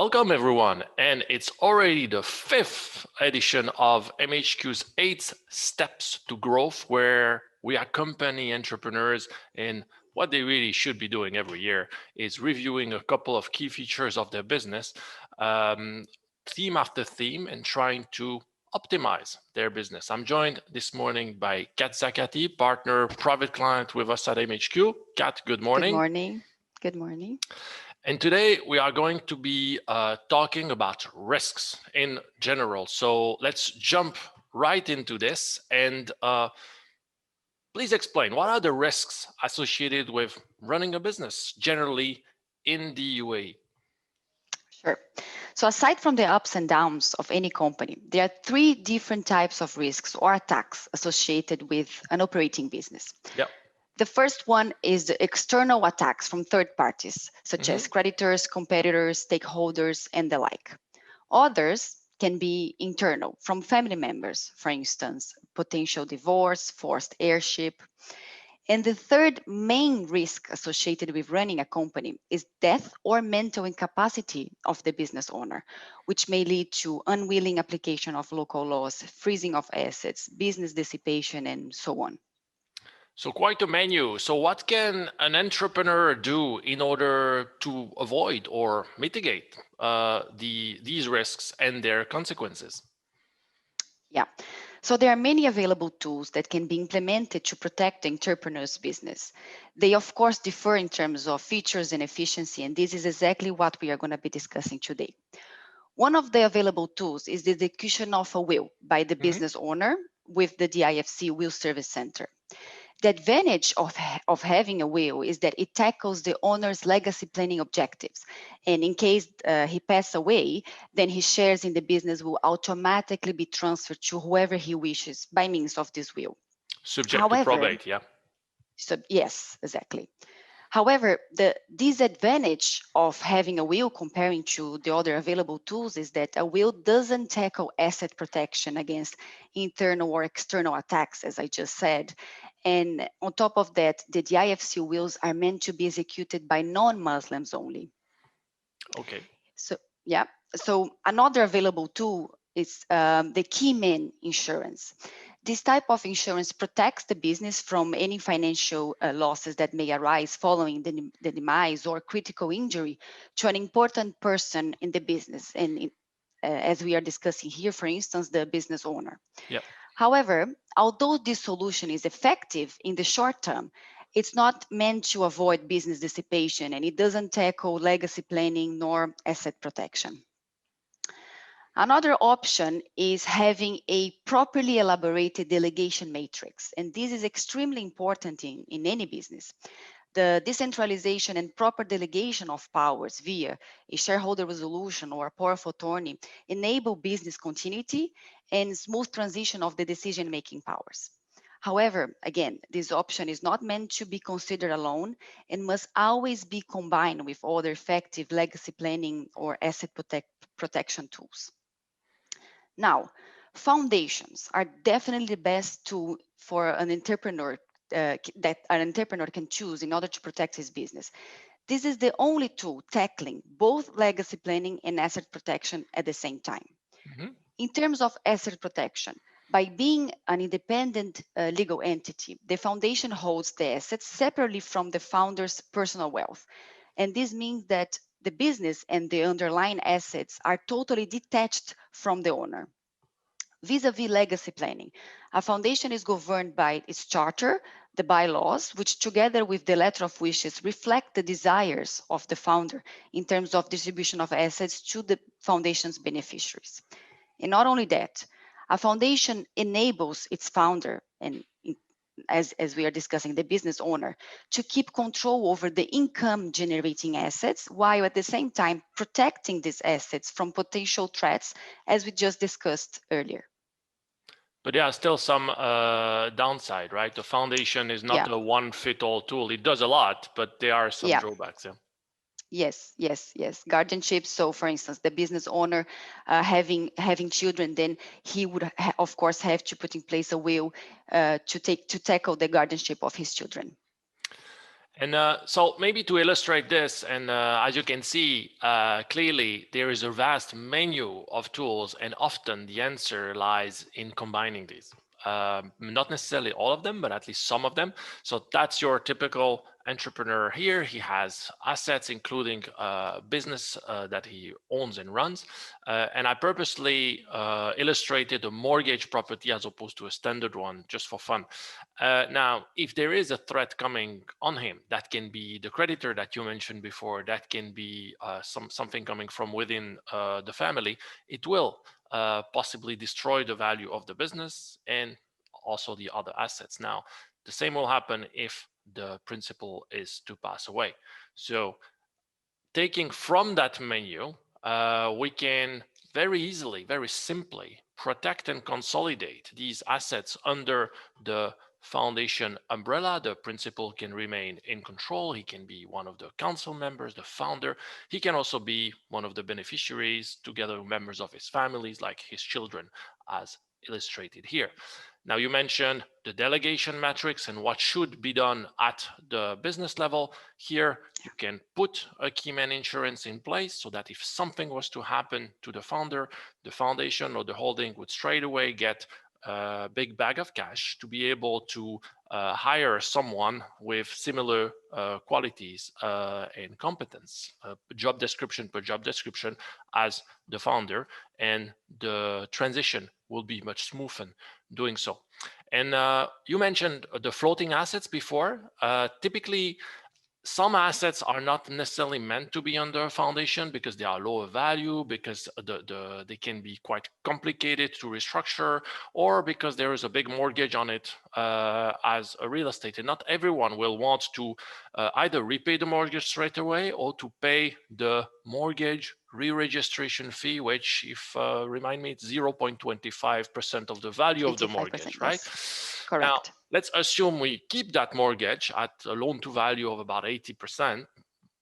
Welcome everyone, and it's already the 5th edition of MHQ's 8 Steps to Growth, where we accompany entrepreneurs in what they really should be doing every year is reviewing a couple of key features of their business, theme after theme, and trying to optimize their business. I'm joined this morning by Kat Zakati, partner private client with us at MHQ. Kat, good morning. Good morning. Good morning. And today we are going to be talking about risks in general. So let's jump right into this and please explain, what are the risks associated with running a business generally in the UAE? Sure. So aside from the ups and downs of any company, there are 3 different types of risks or attacks associated with an operating business. Yep. The first one is the external attacks from third parties, such as creditors, competitors, stakeholders, and the like. Others can be internal, from family members, for instance, potential divorce, forced heirship. And the third main risk associated with running a company is death or mental incapacity of the business owner, which may lead to unwilling application of local laws, freezing of assets, business dissipation, and so on. So quite a menu. So what can an entrepreneur do in order to avoid or mitigate these risks and their consequences? Yeah. So there are many available tools that can be implemented to protect the entrepreneur's business. They, of course, differ in terms of features and efficiency, and this is exactly what we are going to be discussing today. One of the available tools is the execution of a will by the business owner with the DIFC Will Service Center. The advantage of having a will is that it tackles the owner's legacy planning objectives. And in case he passes away, then his shares in the business will automatically be transferred to whoever he wishes by means of this will. Subject to probate, yeah. So, yes, exactly. However, the disadvantage of having a will comparing to the other available tools is that a will doesn't tackle asset protection against internal or external attacks, as I just said. And on top of that, the DIFC wills are meant to be executed by non-Muslims only. Okay. So, yeah. So another available tool is the Keyman insurance. This type of insurance protects the business from any financial losses that may arise following the demise or critical injury to an important person in the business. And as we are discussing here, for instance, the business owner. Yeah. However, although this solution is effective in the short term, it's not meant to avoid business dissipation, and it doesn't tackle legacy planning nor asset protection. Another option is having a properly elaborated delegation matrix, and this is extremely important in any business. The decentralization and proper delegation of powers via a shareholder resolution or a power of attorney enable business continuity and smooth transition of the decision-making powers. However, again, this option is not meant to be considered alone and must always be combined with other effective legacy planning or asset protection tools. Now, foundations are definitely the best tool for an entrepreneur that an entrepreneur can choose in order to protect his business. This is the only tool tackling both legacy planning and asset protection at the same time. In terms of asset protection, by being an independent legal entity, the foundation holds the assets separately from the founder's personal wealth. And this means that the business and the underlying assets are totally detached from the owner. Vis-a-vis legacy planning, a foundation is governed by its charter, the bylaws, which together with the letter of wishes reflect the desires of the founder in terms of distribution of assets to the foundation's beneficiaries. And not only that, a foundation enables its founder, and as we are discussing, the business owner, to keep control over the income generating assets, while at the same time protecting these assets from potential threats, as we just discussed earlier. But there are still some downside, right? The foundation is not a one-fit-all tool. It does a lot, but there are some drawbacks. Yes. Guardianship. So, for instance, the business owner having children, then he would of course have to put in place a will to tackle the guardianship of his children. And so maybe to illustrate this, and as you can see, clearly there is a vast menu of tools, and often the answer lies in combining these. Not necessarily all of them, but at least some of them. So that's your typical entrepreneur here. He has assets, including business that he owns and runs. And I purposely illustrated a mortgage property as opposed to a standard one, just for fun. Now, if there is a threat coming on him, that can be the creditor that you mentioned before, that can be something coming from within the family, it will possibly destroy the value of the business and also the other assets. Now, the same will happen if the principal is to pass away. So taking from that menu, we can very easily, very simply protect and consolidate these assets under the foundation umbrella. The principal can remain in control. He can be one of the council members, the founder. He can also be one of the beneficiaries, together with members of his families, like his children, as illustrated here. Now, you mentioned the delegation matrix and what should be done at the business level. Here, you can put a key man insurance in place so that if something was to happen to the founder, the foundation or the holding would straight away get a big bag of cash to be able to hire someone with similar qualities and competence, job description per job description as the founder, and the transition will be much smoother doing so. And you mentioned the floating assets before. Typically, some assets are not necessarily meant to be under a foundation because they are lower value, because they can be quite complicated to restructure, or because there is a big mortgage on it as a real estate. And not everyone will want to either repay the mortgage straight away or to pay the mortgage re-registration fee, which, if remind me, it's 0.25% of the value of the mortgage, right? Yes. Correct. Now, let's assume we keep that mortgage at a loan to value of about 80%.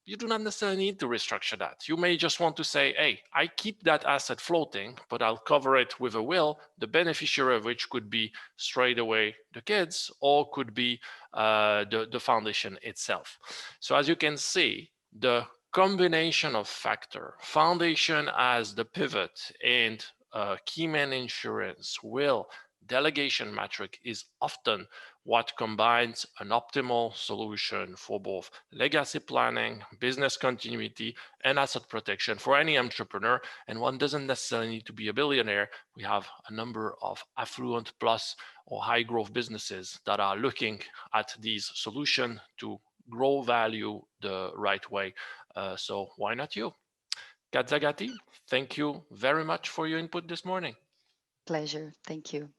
You do not necessarily need to restructure that. You may just want to say, hey, I keep that asset floating, but I'll cover it with a will, the beneficiary of which could be straight away the kids or could be the foundation itself. So as you can see, the combination of factor, foundation as the pivot, and key man insurance, will, delegation matrix is often what combines an optimal solution for both legacy planning, business continuity, and asset protection for any entrepreneur. And one doesn't necessarily need to be a billionaire. We have a number of affluent plus or high growth businesses that are looking at these solutions to grow value the right way. So why not you? Kat Zagati, thank you very much for your input this morning. Pleasure. Thank you.